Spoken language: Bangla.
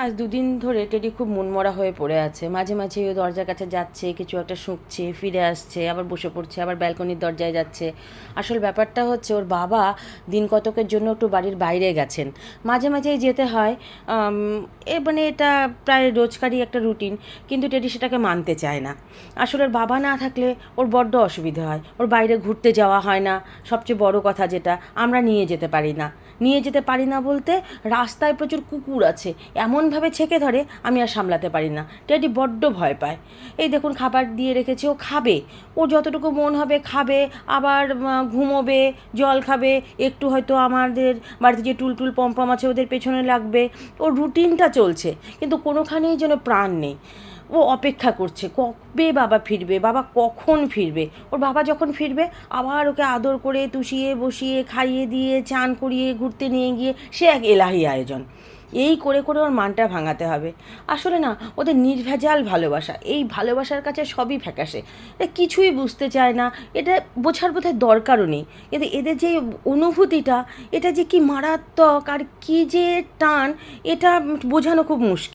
আজ দুদিন ধরে টেডি খুব মনমরা হয়ে পড়ে আছে। মাঝে মাঝে ও দরজার কাছে যাচ্ছে, কিছু একটা শুঁকছে, ফিরে আসছে, আবার বসে পড়ছে, আবার ব্যালকনির দরজায় যাচ্ছে। আসল ব্যাপারটা হচ্ছে ওর বাবা দিন কতকের জন্য একটু বাড়ির বাইরে গেছেন। মাঝে মাঝেই যেতে হয়। মানে এটা প্রায় রোজকারই একটা রুটিন, কিন্তু টেডি সেটাকে মানতে চায় না। আসলে ওর বাবা না থাকলে ওর বড্ড অসুবিধে হয়। ওর বাইরে ঘুরতে যাওয়া হয় না। সবচেয়ে বড় কথা যেটা, আমরা নিয়ে যেতে পারি না। নিয়ে যেতে পারি না বলতে, রাস্তায় প্রচুর কুকুর আছে, এমনভাবে ছেঁকে ধরে আমি আর সামলাতে পারি না। টেডি বড্ড ভয় পায়। এই দেখুন, খাবার দিয়ে রেখেছি, ও খাবে, ও যতটুকু মন হবে খাবে, আবার ঘুমোবে, জল খাবে, একটু হয়তো আমাদের বাড়িতে যে টুলটুল পম্পম আছে ওদের পেছনে লাগবে। ওর রুটিনটা চলছে, কিন্তু কোনোখানেই যেন প্রাণ নেই। ও অপেক্ষা করছে কবে বাবা ফিরবে, বাবা কখন ফিরবে। ওর বাবা যখন ফিরবে আবার ওকে আদর করে তুষিয়ে বসিয়ে খাইয়ে দিয়ে চান করিয়ে ঘুরতে নিয়ে গিয়ে সে এক এলাহি আয়োজন। এই করে করে ওর মানটা ভাঙাতে হবে। আসলে না, ওদের নির্ভেজাল ভালোবাসা, এই ভালোবাসার কাছে সবই ফ্যাকাশে। এটা কিছুই বুঝতে চায় না। এটা বোঝার বোধহয় দরকারও নেই। কিন্তু এদের যে অনুভূতিটা, এটা যে কি মারাত্মক আর কি যে টান, এটা বোঝানো খুব মুশকিল।